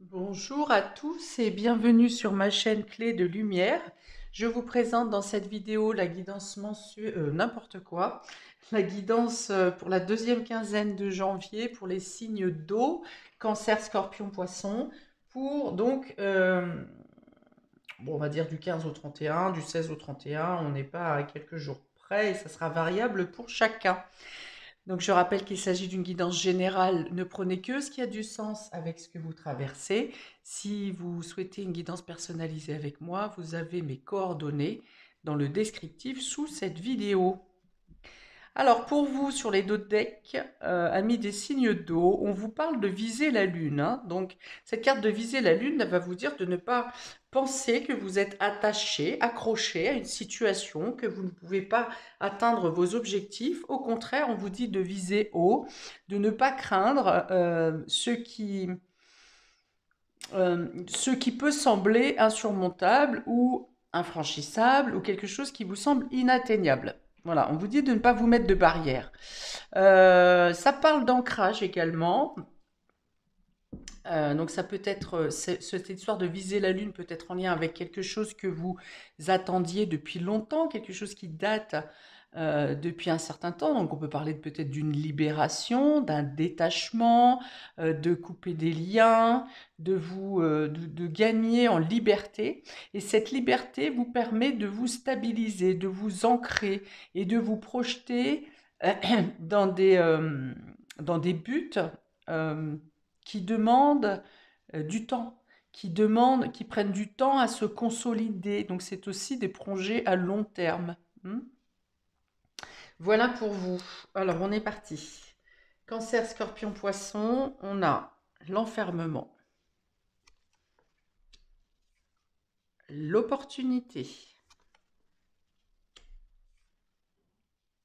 Bonjour à tous et bienvenue sur ma chaîne Clé de Lumière. Je vous présente dans cette vidéo la guidance mensuelle, n'importe quoi, la guidance pour la deuxième quinzaine de janvier pour les signes d'eau, Cancer, Scorpion, Poisson, pour donc, bon, on va dire du 15 au 31, du 16 au 31, on n'est pas à quelques jours près et ça sera variable pour chacun. Donc je rappelle qu'il s'agit d'une guidance générale. Ne prenez que ce qui a du sens avec ce que vous traversez. Si vous souhaitez une guidance personnalisée avec moi, vous avez mes coordonnées dans le descriptif sous cette vidéo. Alors pour vous, sur les dos de deck, amis des signes d'eau, on vous parle de viser la lune, hein. Donc cette carte de viser la lune elle va vous dire de ne pas penser que vous êtes attaché, accroché à une situation, que vous ne pouvez pas atteindre vos objectifs. Au contraire, on vous dit de viser haut, de ne pas craindre ce qui peut sembler insurmontable ou infranchissable ou quelque chose qui vous semble inatteignable. Voilà, on vous dit de ne pas vous mettre de barrière. Ça parle d'ancrage également. Donc ça peut être, cette histoire de viser la lune peut être en lien avec quelque chose que vous attendiez depuis longtemps, quelque chose qui date depuis un certain temps. Donc on peut parler peut-être d'une libération, d'un détachement, de couper des liens, de gagner en liberté. Et cette liberté vous permet de vous stabiliser, de vous ancrer et de vous projeter dans dans des buts euh, qui demandent du temps, qui prennent du temps à se consolider. Donc c'est aussi des projets à long terme. Hmm. Voilà pour vous. Alors on est parti. Cancer, Scorpion, Poisson, on a l'enfermement, l'opportunité,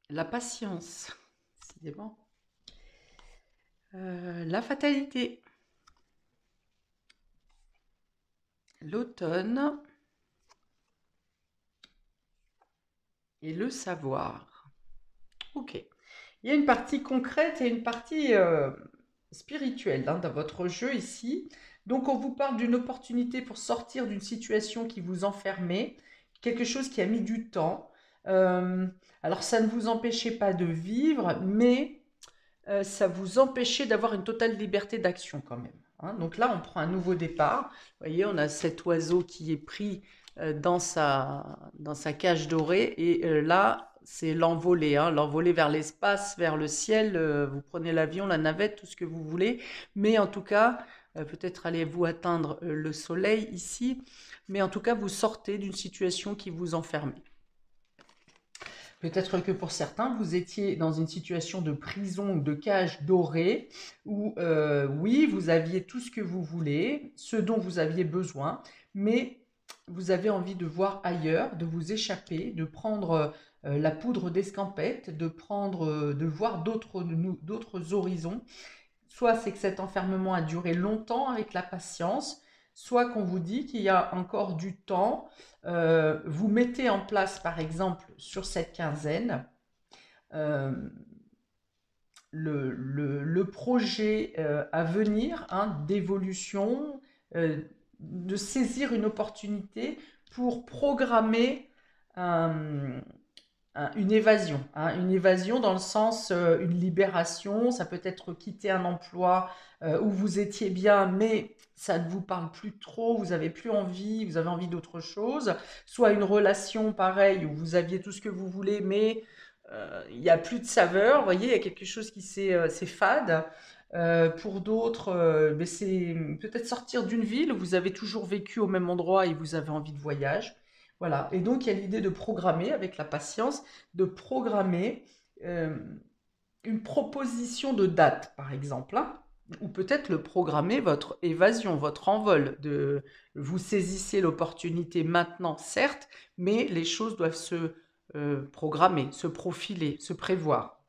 la patience, décidément, la fatalité, l'automne et le savoir. Ok. Il y a une partie concrète et une partie spirituelle hein, dans votre jeu ici. Donc on vous parle d'une opportunité pour sortir d'une situation qui vous enfermait, quelque chose qui a mis du temps. Euh, alors ça ne vous empêchait pas de vivre, mais ça vous empêchait d'avoir une totale liberté d'action quand même, hein. Donc là, on prend un nouveau départ. Vous voyez, on a cet oiseau qui est pris dans sa cage dorée. Et là, c'est l'envolée, hein, l'envolée vers l'espace, vers le ciel. Vous prenez l'avion, la navette, tout ce que vous voulez. Mais en tout cas, peut-être allez-vous atteindre le soleil ici. Mais en tout cas, vous sortez d'une situation qui vous enfermait. Peut-être que pour certains, vous étiez dans une situation de prison ou de cage dorée où, oui, vous aviez tout ce que vous voulez, ce dont vous aviez besoin, mais vous avez envie de voir ailleurs, de vous échapper, de prendre la poudre d'escampette, de voir d'autres horizons. Soit c'est que cet enfermement a duré longtemps avec la patience, soit qu'on vous dit qu'il y a encore du temps. Vous mettez en place, par exemple, sur cette quinzaine, euh, le projet à venir hein, d'évolution, de saisir une opportunité pour programmer un, une évasion dans le sens une libération, ça peut être quitter un emploi où vous étiez bien, mais ça ne vous parle plus trop, vous avez plus envie, vous avez envie d'autre chose, soit une relation pareille où vous aviez tout ce que vous voulez, mais il n'y a plus de saveur, vous voyez, il y a quelque chose qui c'est fade. Pour d'autres, c'est peut-être sortir d'une ville où vous avez toujours vécu au même endroit et vous avez envie de voyage. Voilà. Et donc, il y a l'idée de programmer, avec la patience, de programmer euh, une proposition de date, par exemple, hein, ou peut-être le programmer votre évasion, votre envol. Vous saisissez l'opportunité maintenant, certes, mais les choses doivent se programmer, se profiler, se prévoir.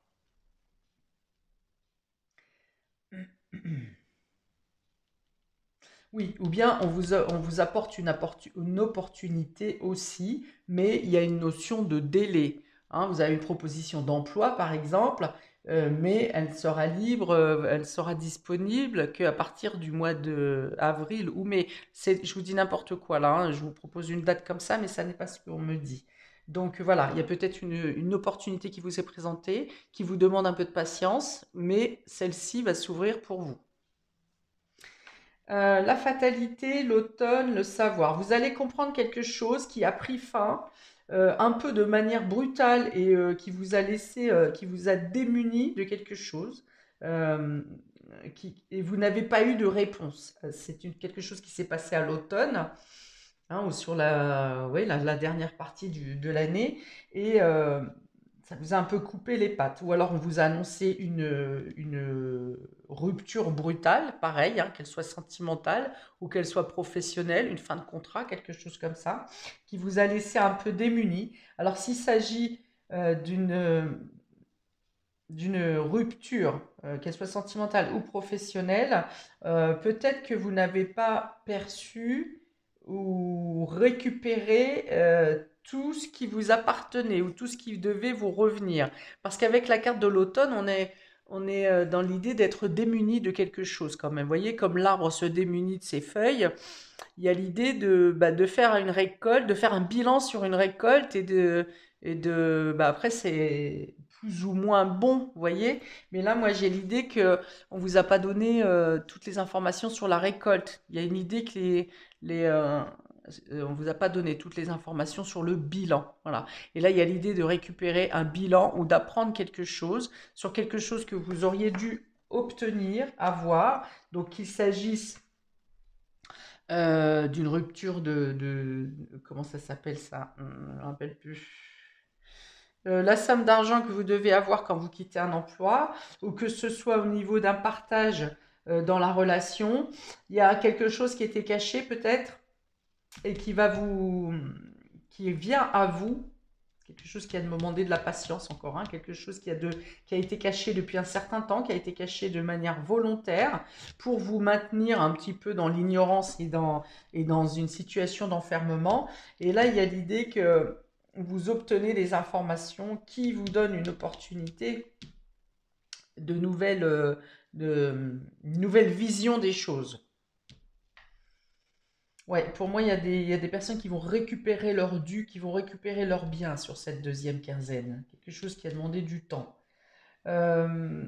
Oui, ou bien on vous apporte une opportunité aussi, mais il y a une notion de délai, hein. Vous avez une proposition d'emploi, par exemple, mais elle sera libre, elle sera disponible qu'à partir du mois de avril ou mai. Je vous dis n'importe quoi là, hein, je vous propose une date comme ça, mais ça n'est pas ce qu'on me dit. Donc voilà, il y a peut-être une opportunité qui vous est présentée, qui vous demande un peu de patience, mais celle-ci va s'ouvrir pour vous. La fatalité, l'automne, le savoir. Vous allez comprendre quelque chose qui a pris fin un peu de manière brutale et qui vous a laissé, qui vous a démuni de quelque chose. euh, et vous n'avez pas eu de réponse. Quelque chose qui s'est passé à l'automne, hein, ou sur ouais, la dernière partie de l'année. Et ça vous a un peu coupé les pattes. Ou alors on vous a annoncé une rupture brutale, pareil, hein, qu'elle soit sentimentale ou qu'elle soit professionnelle, une fin de contrat, quelque chose comme ça, qui vous a laissé un peu démuni. Alors s'il s'agit d'une rupture, qu'elle soit sentimentale ou professionnelle, peut-être que vous n'avez pas perçu ou récupéré tout ce qui vous appartenait ou tout ce qui devait vous revenir. Parce qu'avec la carte de l'automne, on est dans l'idée d'être démuni de quelque chose quand même. Vous voyez, comme l'arbre se démunit de ses feuilles, il y a l'idée de faire une récolte, de faire un bilan sur une récolte après c'est plus ou moins bon, vous voyez. Mais là, moi, j'ai l'idée que on vous a pas donné toutes les informations sur la récolte. Il y a une idée que on vous a pas donné toutes les informations sur le bilan, voilà. Et là, il y a l'idée de récupérer un bilan ou d'apprendre quelque chose sur quelque chose que vous auriez dû obtenir, avoir. Donc, qu'il s'agisse d'une rupture comment ça s'appelle ça? Je me rappelle plus. La somme d'argent que vous devez avoir quand vous quittez un emploi, ou que ce soit au niveau d'un partage dans la relation, il y a quelque chose qui était caché peut-être et qui vient à vous, quelque chose qui a demandé de la patience encore, hein, quelque chose qui a été caché depuis un certain temps, qui a été caché de manière volontaire pour vous maintenir un petit peu dans l'ignorance et dans une situation d'enfermement. Et là, il y a l'idée que vous obtenez des informations qui vous donnent une opportunité de nouvelle vision des choses. Ouais, pour moi, il y a des personnes qui vont récupérer leur dû, qui vont récupérer leurs biens sur cette deuxième quinzaine. Quelque chose qui a demandé du temps. Euh,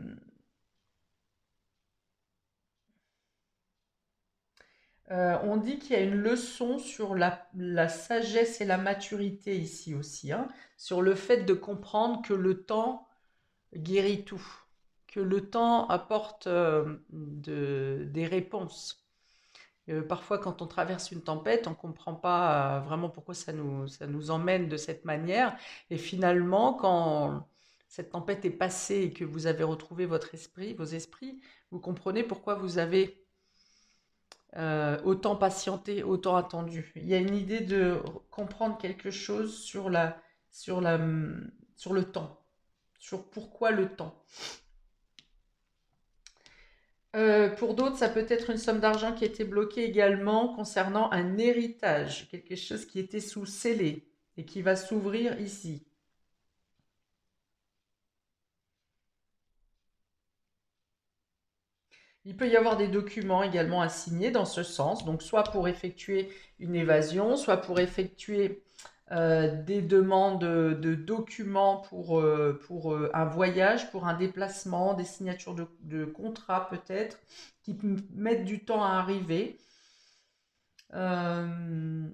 on dit qu'il y a une leçon sur la sagesse et la maturité ici aussi, hein, sur le fait de comprendre que le temps guérit tout, que le temps apporte des réponses. Parfois, quand on traverse une tempête, on ne comprend pas vraiment pourquoi ça nous emmène de cette manière. Et finalement, quand cette tempête est passée et que vous avez retrouvé vos esprits, vous comprenez pourquoi vous avez autant patienté, autant attendu. Il y a une idée de comprendre quelque chose sur la, sur le temps, sur pourquoi le temps. Pour d'autres, ça peut être une somme d'argent qui a été bloquée également concernant un héritage, quelque chose qui était sous scellé et qui va s'ouvrir ici. Il peut y avoir des documents également à signer dans ce sens, donc soit pour effectuer une évasion, soit pour effectuer des demandes de documents pour un voyage, pour un déplacement, des signatures de contrats peut-être, qui mettent du temps à arriver. Euh,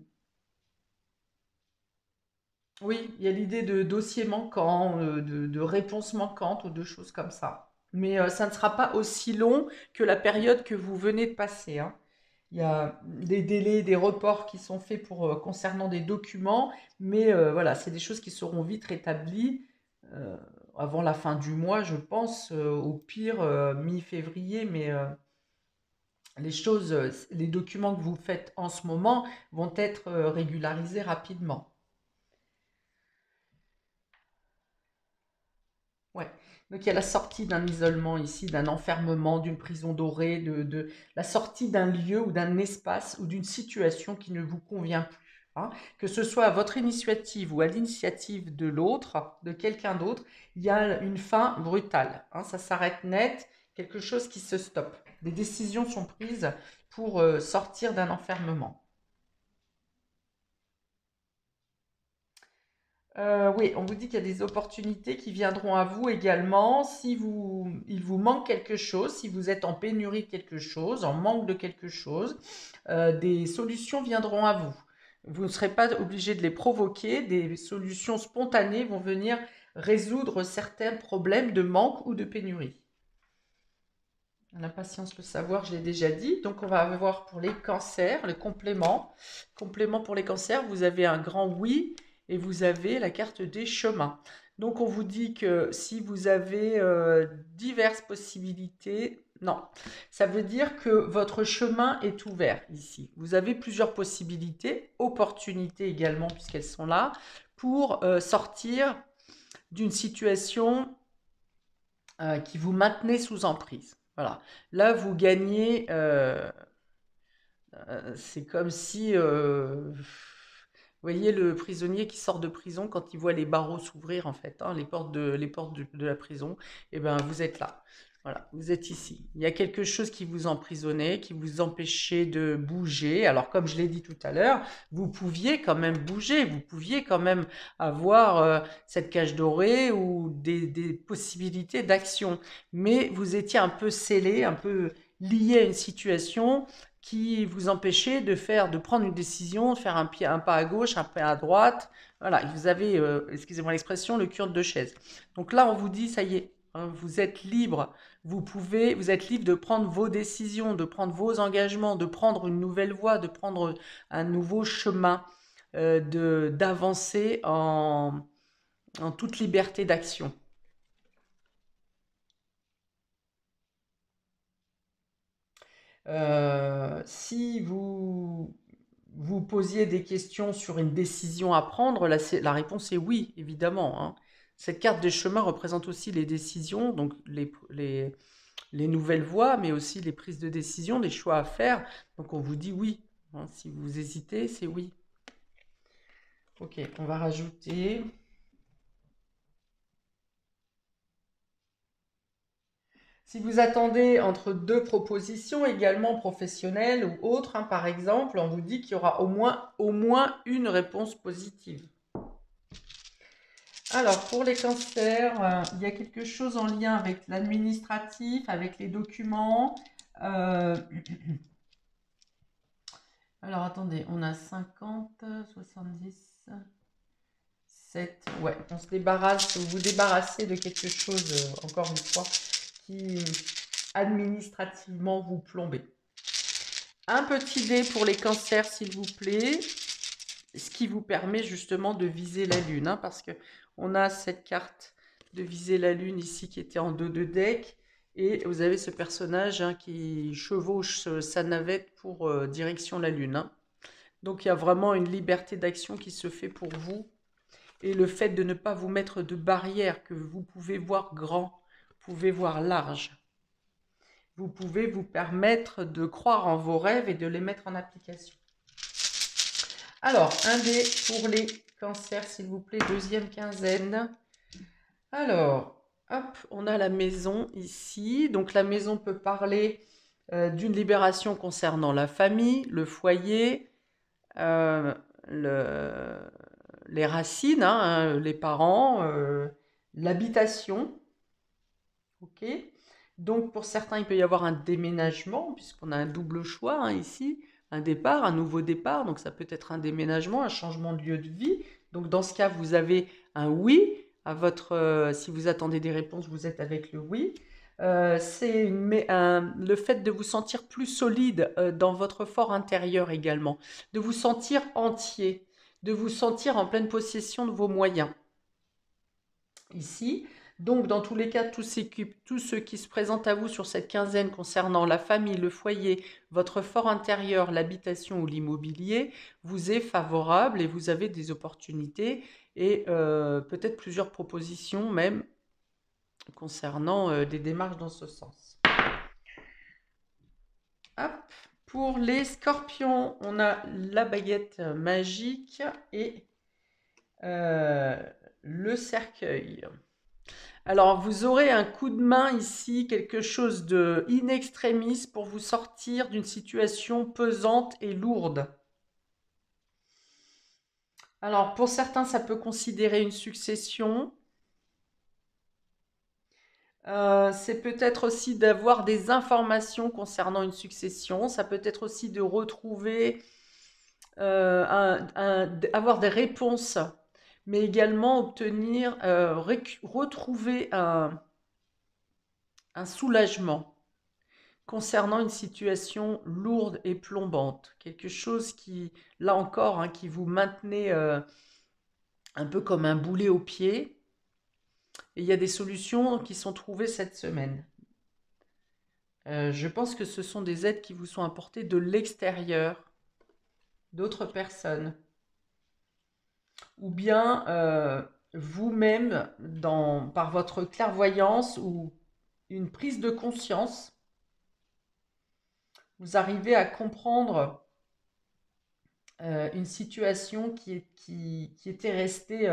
oui, il y a l'idée de dossiers manquants, de réponses manquantes ou de choses comme ça. Mais ça ne sera pas aussi long que la période que vous venez de passer, hein. Il y a des délais, des reports qui sont faits concernant des documents, mais voilà, c'est des choses qui seront vite rétablies euh, avant la fin du mois, je pense, au pire mi-février, mais les documents que vous faites en ce moment vont être régularisés rapidement. Ouais. Donc il y a la sortie d'un isolement ici, d'un enfermement, d'une prison dorée, la sortie d'un lieu ou d'un espace ou d'une situation qui ne vous convient plus. hein. Que ce soit à votre initiative ou à l'initiative de l'autre, de quelqu'un d'autre, il y a une fin brutale, hein. Ça s'arrête net, quelque chose qui se stoppe. Des décisions sont prises pour sortir d'un enfermement. Oui, on vous dit qu'il y a des opportunités qui viendront à vous également. Si il vous manque quelque chose, si vous êtes en pénurie de quelque chose, en manque de quelque chose, des solutions viendront à vous. Vous ne serez pas obligé de les provoquer, des solutions spontanées vont venir résoudre certains problèmes de manque ou de pénurie. L'impatience, le savoir, je l'ai déjà dit. Donc, on va voir pour les cancers, le complément. Complément pour les cancers, vous avez un grand oui et vous avez la carte des chemins. Donc, on vous dit que si vous avez diverses possibilités, non, ça veut dire que votre chemin est ouvert ici. Vous avez plusieurs possibilités, opportunités également, puisqu'elles sont là, pour sortir d'une situation qui vous maintenait sous emprise. Voilà. Là, vous gagnez. C'est comme si, vous voyez le prisonnier qui sort de prison quand il voit les barreaux s'ouvrir, en fait, hein, les portes de la prison. Et ben, vous êtes là. Voilà, vous êtes ici. Il y a quelque chose qui vous emprisonnait, qui vous empêchait de bouger. Alors, comme je l'ai dit tout à l'heure, vous pouviez quand même bouger, vous pouviez quand même avoir cette cage dorée ou des possibilités d'action. Mais vous étiez un peu scellé, un peu lié à une situation qui vous empêchait de prendre une décision, de faire un pas à gauche, un pas à droite. Voilà, vous avez, excusez-moi l'expression, le cul entre deux chaises. Donc là, on vous dit, ça y est, hein, vous êtes libre. Vous êtes libre de prendre vos décisions, de prendre vos engagements, de prendre une nouvelle voie, de prendre un nouveau chemin, d'avancer en toute liberté d'action. Si vous posiez des questions sur une décision à prendre, la réponse est oui, évidemment, hein. Cette carte des chemins représente aussi les décisions, donc les nouvelles voies, mais aussi les prises de décision, les choix à faire. Donc on vous dit oui, hein. Si vous hésitez, c'est oui. Ok, on va rajouter. Si vous attendez entre deux propositions, également professionnelles ou autres, hein, par exemple, on vous dit qu'il y aura au moins une réponse positive. Alors, pour les cancers, il y a quelque chose en lien avec l'administratif, avec les documents. Euh, alors, attendez, on a 50, 70, 7. Ouais, on se débarrasse, vous vous débarrassez de quelque chose, encore une fois, qui administrativement vous plombez. Un petit dé pour les cancers, s'il vous plaît, ce qui vous permet justement de viser la lune, hein, parce que on a cette carte de viser la lune ici qui était en 2 de deck, et vous avez ce personnage, hein, qui chevauche sa navette pour direction la lune, hein. Donc il y a vraiment une liberté d'action qui se fait pour vous, et le fait de ne pas vous mettre de barrière, que vous pouvez voir grand, vous pouvez voir large. Vous pouvez vous permettre de croire en vos rêves et de les mettre en application. Alors, un dé pour les cancers, s'il vous plaît, deuxième quinzaine. Alors, hop, on a la maison ici. Donc, la maison peut parler d'une libération concernant la famille, le foyer, euh, le- les racines, hein, les parents, l'habitation. Ok. Donc, pour certains, il peut y avoir un déménagement, puisqu'on a un double choix, hein, ici, un départ, un nouveau départ. Donc, ça peut être un déménagement, un changement de lieu de vie. Donc, dans ce cas, vous avez un oui à votre. Si vous attendez des réponses, vous êtes avec le oui. C'est le fait de vous sentir plus solide dans votre fort intérieur également, de vous sentir entier, de vous sentir en pleine possession de vos moyens ici. Donc, dans tous les cas, tout ce qui se présente à vous sur cette quinzaine concernant la famille, le foyer, votre fort intérieur, l'habitation ou l'immobilier, vous est favorable et vous avez des opportunités et peut-être plusieurs propositions même concernant des démarches dans ce sens. Hop. Pour les scorpions, on a la baguette magique et le cercueil. Alors, vous aurez un coup de main ici, quelque chose de in extremis pour vous sortir d'une situation pesante et lourde. Alors, pour certains, ça peut considérer une succession. C'est peut-être aussi d'avoir des informations concernant une succession. Ça peut être aussi de retrouver, avoir des réponses, mais également obtenir, retrouver un soulagement concernant une situation lourde et plombante. Quelque chose qui, là encore, hein, qui vous maintenait un peu comme un boulet au pied. Et il y a des solutions qui sont trouvées cette semaine. Je pense que ce sont des aides qui vous sont apportées de l'extérieur, d'autres personnes. Ou bien vous-même, par votre clairvoyance ou une prise de conscience, vous arrivez à comprendre une situation qui était restée,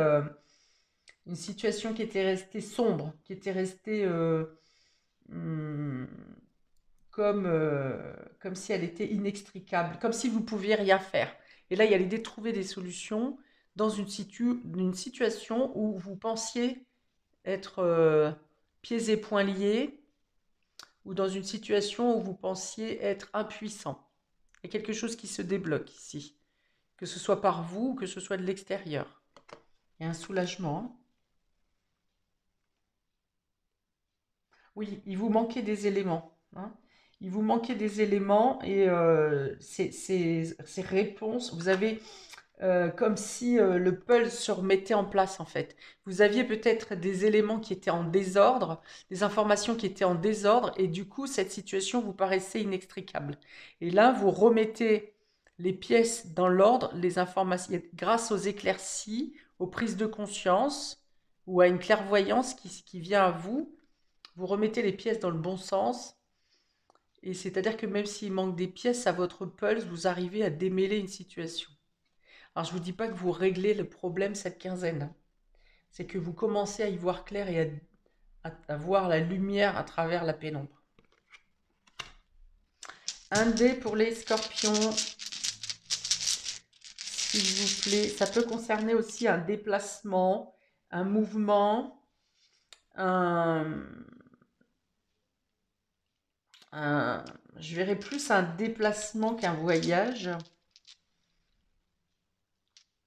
une situation qui était restée sombre, qui était restée hum, comme si elle était inextricable, comme si vous pouviez rien faire. Et là, il y a l'idée de trouver des solutions dans une situation où vous pensiez être pieds et poings liés, ou dans une situation où vous pensiez être impuissant. Il y a quelque chose qui se débloque ici, que ce soit par vous ou que ce soit de l'extérieur. Il y a un soulagement. Oui, il vous manquait des éléments, hein. Il vous manquait des éléments et ces réponses, vous avez comme si le puzzle se remettait en place en fait. Vous aviez peut-être des éléments qui étaient en désordre, des informations qui étaient en désordre et du coup cette situation vous paraissait inextricable. Et là, vous remettez les pièces dans l'ordre, les informations, grâce aux éclaircies, aux prises de conscience ou à une clairvoyance qui vient à vous, vous remettez les pièces dans le bon sens. Et c'est-à-dire que même s'il manque des pièces à votre pulse, vous arrivez à démêler une situation. Alors je ne vous dis pas que vous réglez le problème cette quinzaine. C'est que vous commencez à y voir clair et à voir la lumière à travers la pénombre. Un dé pour les scorpions, s'il vous plaît. Ça peut concerner aussi un déplacement, un mouvement, un, je verrais plus un déplacement qu'un voyage.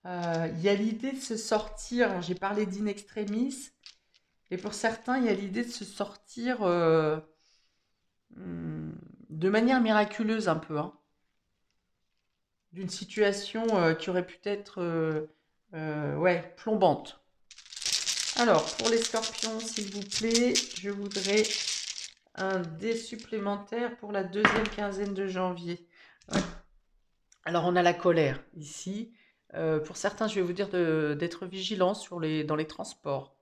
Il y a l'idée de se sortir, j'ai parlé d'in extremis, et pour certains, il y a l'idée de se sortir de manière miraculeuse un peu, hein, d'une situation qui aurait pu être ouais, plombante. Alors, pour les scorpions, s'il vous plaît, je voudrais un dé supplémentaire pour la deuxième quinzaine de janvier. Ouais. Alors, on a la colère ici. Pour certains, je vais vous dire d'être vigilant dans les transports.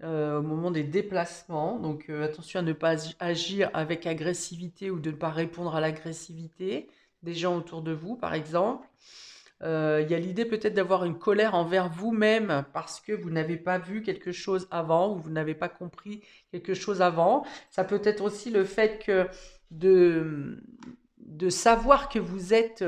Au moment des déplacements. Donc attention à ne pas agir avec agressivité ou de ne pas répondre à l'agressivité des gens autour de vous, par exemple. Il y a l'idée peut-être d'avoir une colère envers vous-même parce que vous n'avez pas vu quelque chose avant ou vous n'avez pas compris quelque chose avant. Ça peut être aussi le fait que de savoir que vous êtes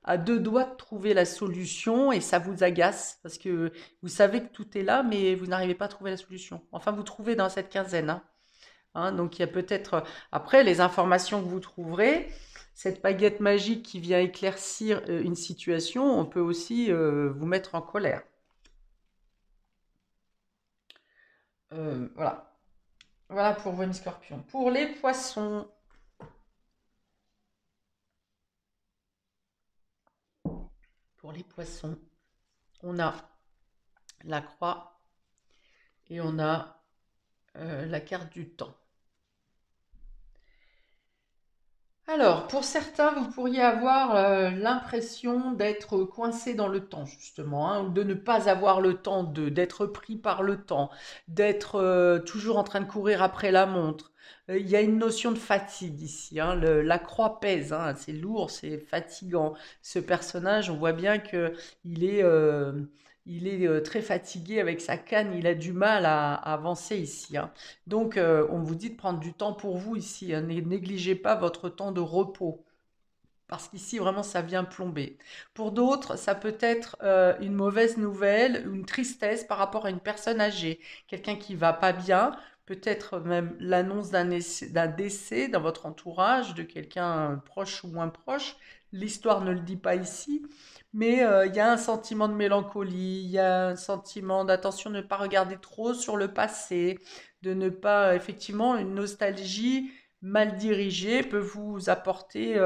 à deux doigts de trouver la solution et ça vous agace parce que vous savez que tout est là mais vous n'arrivez pas à trouver la solution. Enfin, vous trouvez dans cette quinzaine, hein. Donc il y a peut-être après les informations que vous trouverez, cette baguette magique qui vient éclaircir une situation, on peut aussi vous mettre en colère. Voilà. Voilà pour vos scorpions. Pour les poissons, on a la croix et on a la carte du temps. Alors, pour certains, vous pourriez avoir l'impression d'être coincé dans le temps, justement, hein, ou de ne pas avoir le temps d'être pris par le temps, d'être toujours en train de courir après la montre. Il y a une notion de fatigue ici, hein, la croix pèse, hein, c'est lourd, c'est fatigant. Ce personnage, on voit bien que il est, euh, il est très fatigué avec sa canne, il a du mal à avancer ici, hein. Donc, on vous dit de prendre du temps pour vous ici, hein. Ne négligez pas votre temps de repos, parce qu'ici, vraiment, ça vient plomber. Pour d'autres, ça peut être une mauvaise nouvelle, une tristesse par rapport à une personne âgée, quelqu'un qui va pas bien, peut-être même l'annonce d'un décès dans votre entourage, de quelqu'un proche ou moins proche. L'histoire ne le dit pas ici, mais il y a un sentiment de mélancolie, il y a un sentiment d'attention, de ne pas regarder trop sur le passé, de ne pas, effectivement, une nostalgie mal dirigée peut vous apporter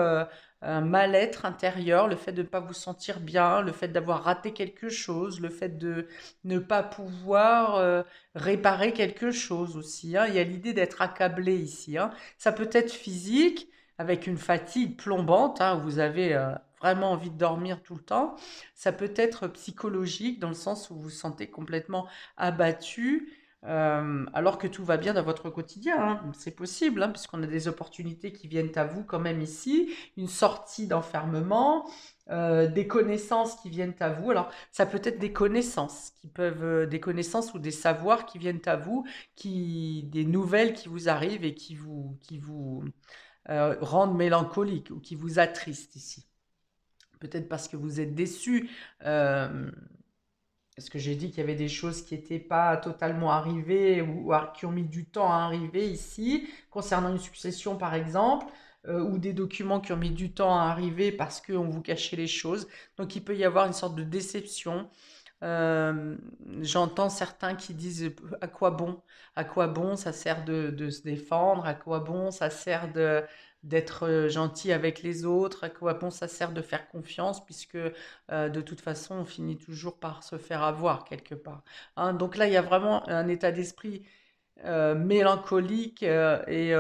un mal-être intérieur, le fait de ne pas vous sentir bien, le fait d'avoir raté quelque chose, le fait de ne pas pouvoir réparer quelque chose aussi, hein. Il y a l'idée d'être accablé ici, hein. Ça peut être physique, avec une fatigue plombante, hein, où vous avez vraiment envie de dormir tout le temps. Ça peut être psychologique, dans le sens où vous vous sentez complètement abattu. Alors que tout va bien dans votre quotidien, hein. C'est possible, hein, puisqu'on a des opportunités qui viennent à vous quand même ici, une sortie d'enfermement, des connaissances qui viennent à vous. Alors, ça peut être des connaissances qui peuvent, des connaissances ou des savoirs qui viennent à vous, des nouvelles qui vous arrivent et qui vous rendent mélancolique ou qui vous attristent ici. Peut-être parce que vous êtes déçu. Parce que j'ai dit qu'il y avait des choses qui n'étaient pas totalement arrivées ou qui ont mis du temps à arriver ici, concernant une succession par exemple, ou des documents qui ont mis du temps à arriver parce qu'on vous cachait les choses. Donc il peut y avoir une sorte de déception. Euh, J'entends certains qui disent à quoi bon ça sert de se défendre, à quoi bon ça sert d'être gentil avec les autres, à quoi bon ça sert de faire confiance, puisque de toute façon on finit toujours par se faire avoir quelque part, hein. Donc là il y a vraiment un état d'esprit mélancolique et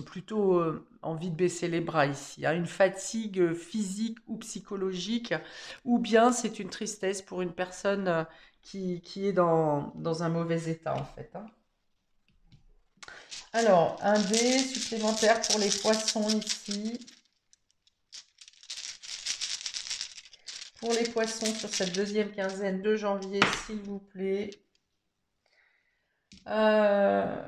plutôt envie de baisser les bras ici, hein. Une fatigue physique ou psychologique, ou bien c'est une tristesse pour une personne qui est dans un mauvais état en fait, hein. Alors, un dé supplémentaire pour les poissons ici. Pour les poissons sur cette deuxième quinzaine de janvier, s'il vous plaît.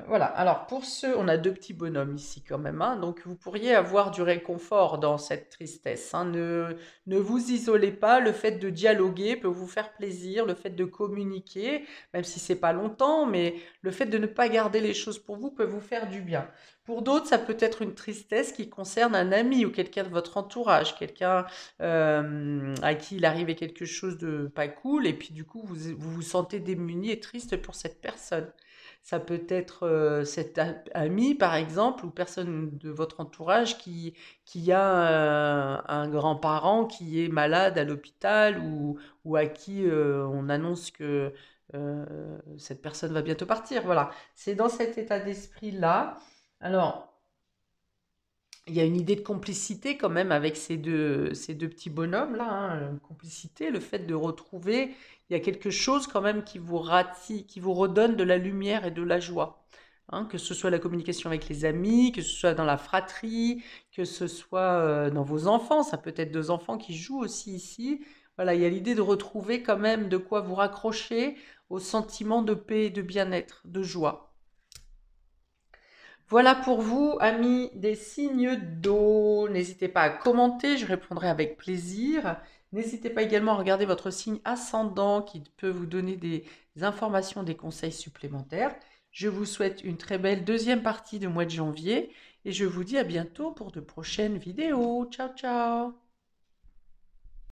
Voilà, alors pour ceux, on a deux petits bonhommes ici quand même, hein, donc vous pourriez avoir du réconfort dans cette tristesse, hein. Ne vous isolez pas, le fait de dialoguer peut vous faire plaisir, le fait de communiquer, même si c'est pas longtemps, mais le fait de ne pas garder les choses pour vous peut vous faire du bien. Pour d'autres, ça peut être une tristesse qui concerne un ami ou quelqu'un de votre entourage, quelqu'un à qui il arrivait quelque chose de pas cool, et puis du coup vous vous sentez démuni et triste pour cette personne. Ça peut être cet ami, par exemple, ou personne de votre entourage qui a un grand-parent qui est malade à l'hôpital ou à qui on annonce que cette personne va bientôt partir. Voilà, c'est dans cet état d'esprit-là. Alors, il y a une idée de complicité quand même avec ces deux petits bonhommes-là, hein, une complicité, le fait de retrouver, il y a quelque chose quand même qui vous rattille, qui vous redonne de la lumière et de la joie, hein, que ce soit la communication avec les amis, que ce soit dans la fratrie, que ce soit dans vos enfants, ça peut être deux enfants qui jouent aussi ici. Voilà, il y a l'idée de retrouver quand même de quoi vous raccrocher au sentiment de paix et de bien-être, de joie. Voilà pour vous, amis des signes d'eau. N'hésitez pas à commenter, je répondrai avec plaisir. N'hésitez pas également à regarder votre signe ascendant qui peut vous donner des informations, des conseils supplémentaires. Je vous souhaite une très belle deuxième partie du mois de janvier et je vous dis à bientôt pour de prochaines vidéos. Ciao, ciao!